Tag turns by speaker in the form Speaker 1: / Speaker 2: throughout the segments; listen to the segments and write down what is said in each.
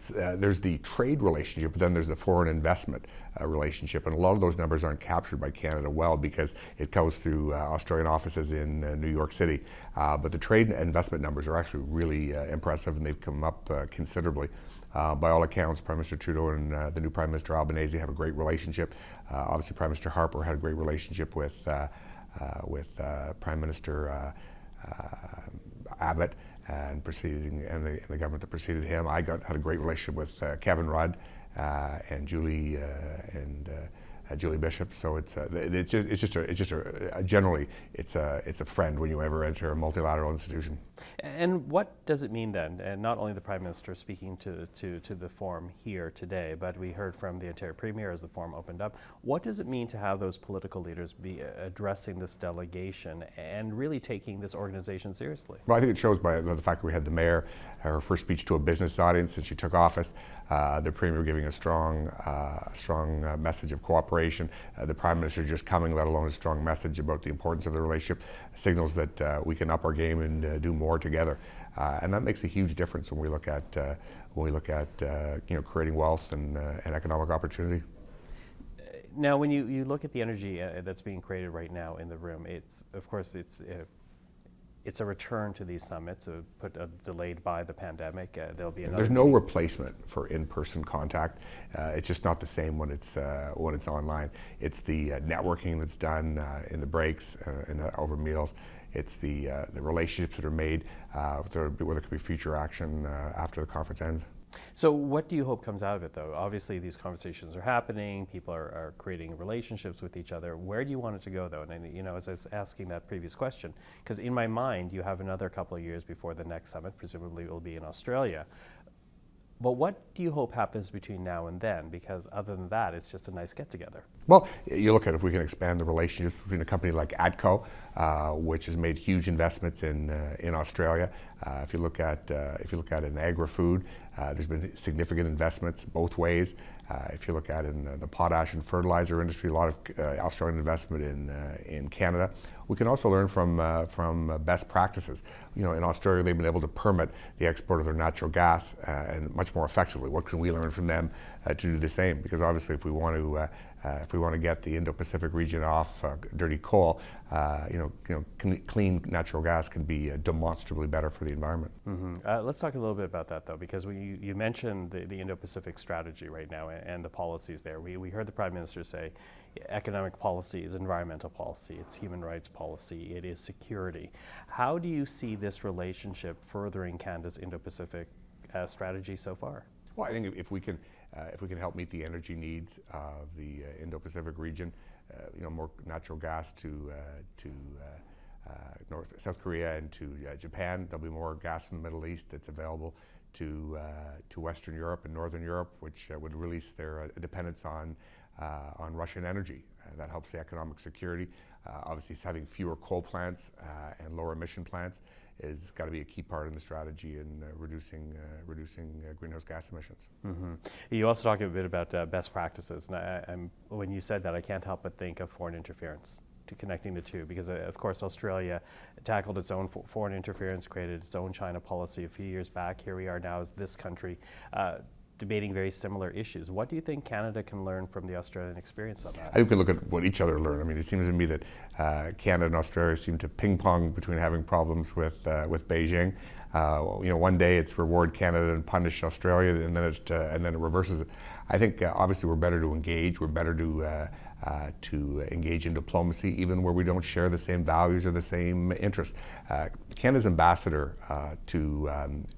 Speaker 1: there's the trade relationship, but then there's the foreign investment relationship, and a lot of those numbers aren't captured by Canada well because it goes through Australian offices in New York City. But the trade and investment numbers are actually really impressive, and they've come up considerably. By all accounts, Prime Minister Trudeau and the new Prime Minister Albanese have a great relationship. Obviously, Prime Minister Harper had a great relationship with Prime Minister Abbott and the government that preceded him. I had a great relationship with Kevin Rudd and Julie Bishop. So generally it's a friend when you ever enter a multilateral institution.
Speaker 2: And what does it mean then? And not only the Prime Minister speaking to the forum here today, but we heard from the Ontario Premier as the forum opened up. What does it mean to have those political leaders be addressing this delegation and really taking this organization seriously?
Speaker 1: Well, I think it shows by the fact that we had the Mayor, her first speech to a business audience since she took office, the Premier giving a strong message of cooperation, the Prime Minister just coming, let alone a strong message about the importance of the relationship, signals that we can up our game and do more together, and that makes a huge difference when we look at creating wealth and economic opportunity.
Speaker 2: Now, when you look at the energy that's being created right now in the room, it's a return to these summits, delayed by the pandemic. There'll be another.
Speaker 1: There's no replacement for in-person contact. It's just not the same when it's online. It's the networking that's done in the breaks and over meals. It's the relationships that are made, where there could be future action after the conference ends.
Speaker 2: So what do you hope comes out of it, though? Obviously, these conversations are happening. People are creating relationships with each other. Where do you want it to go, though? And as I was asking that previous question, because in my mind, you have another couple of years before the next summit. Presumably, it will be in Australia. But what do you hope happens between now and then? Because other than that, it's just a nice get-together.
Speaker 1: Well, you look at if we can expand the relationships between a company like ATCO, which has made huge investments in Australia. If you look at an agri-food, there's been significant investments both ways. If you look at in the potash and fertilizer industry, a lot of Australian investment in Canada. We can also learn from best practices. In Australia, they've been able to permit the export of their natural gas and much more effectively. What can we learn from them to do the same? Because obviously, if we want to get the Indo-Pacific region off dirty coal, clean natural gas can be demonstrably better for the environment.
Speaker 2: Mm-hmm. Let's talk a little bit about that, though, because you mentioned the Indo-Pacific strategy right now and the policies there. We heard the Prime Minister say economic policy is environmental policy, it's human rights policy, it is security. How do you see this relationship furthering Canada's Indo-Pacific strategy so far?
Speaker 1: Well, I think if we can help meet the energy needs of the Indo-Pacific region, more natural gas to South Korea and to Japan. There'll be more gas in the Middle East that's available to Western Europe and Northern Europe, which would release their dependence on Russian energy. That helps the economic security. Obviously, having fewer coal plants and lower emission plants is got to be a key part in the strategy in reducing greenhouse gas emissions.
Speaker 2: Mm-hmm. You also talked a bit about best practices, and when you said that, I can't help but think of foreign interference, to connecting the two, because of course Australia tackled its own foreign interference, created its own China policy a few years back. Here we are now as this country debating very similar issues. What do you think Canada can learn from the Australian experience on that?
Speaker 1: I think we can look at what each other learn. I mean, it seems to me that Canada and Australia seem to ping pong between having problems with Beijing. One day it's reward Canada and punish Australia, and then it reverses it. I think obviously we're better to engage. We're better to engage in diplomacy, even where we don't share the same values or the same interests. Canada's ambassador to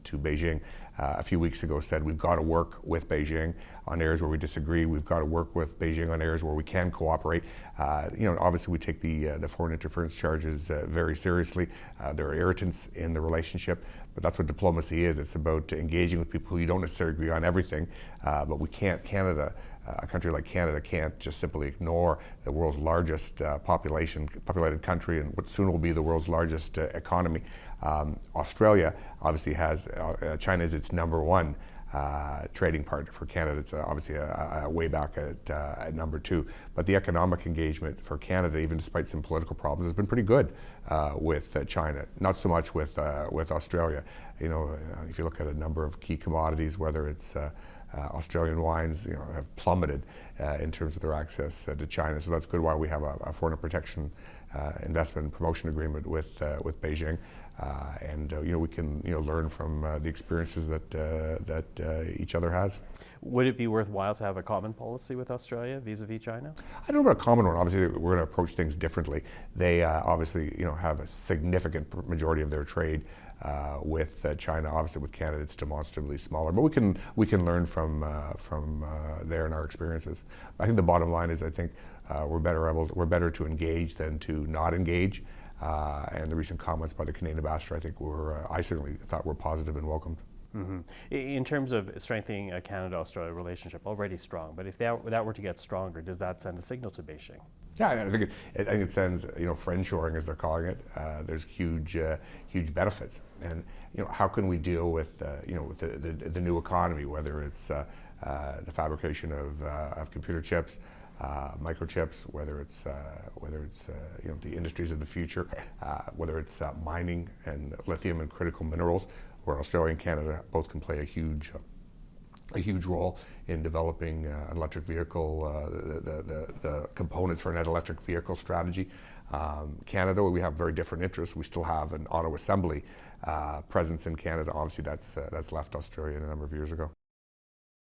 Speaker 1: Beijing a few weeks ago said we've got to work with Beijing on areas where we disagree. We've got to work with Beijing on areas where we can cooperate. Obviously we take the foreign interference charges very seriously. There are irritants in the relationship, but that's what diplomacy is. It's about engaging with people who you don't necessarily agree on everything, but we can't, a country like Canada can't just simply ignore the world's largest populated country and what soon will be the world's largest economy. Australia obviously has, China is its number one trading partner for Canada. It's obviously a way back at number 2. But the economic engagement for Canada, even despite some political problems, has been pretty good with China. Not so much with Australia. If you look at a number of key commodities, whether it's Australian wines, have plummeted in terms of their access to China. So that's good why we have a foreign protection investment and promotion agreement with Beijing. And we can learn from the experiences that each other has.
Speaker 2: Would it be worthwhile to have a common policy with Australia vis-a-vis China?
Speaker 1: I don't know about a common one. Obviously, we're going to approach things differently. They obviously have a significant majority of their trade with China. Obviously, with Canada, it's demonstrably smaller. But we can learn from there and our experiences. I think the bottom line is I think we're better to engage than to not engage. And the recent comments by the Canadian ambassador, I think I certainly thought were positive and welcomed.
Speaker 2: Mm-hmm. In terms of strengthening a Canada-Australia relationship, already strong, but if that were to get stronger, does that send a signal to Beijing?
Speaker 1: Yeah, I think it sends friendshoring, as they're calling it. There's huge benefits, and how can we deal with the new economy, whether it's the fabrication of computer chips, microchips, whether it's the industries of the future, whether it's mining and lithium and critical minerals, where Australia and Canada both can play a huge role in developing an electric vehicle, the components for an electric vehicle strategy. Canada, we have very different interests. We still have an auto assembly presence in Canada. Obviously, that's left Australia a number of years ago.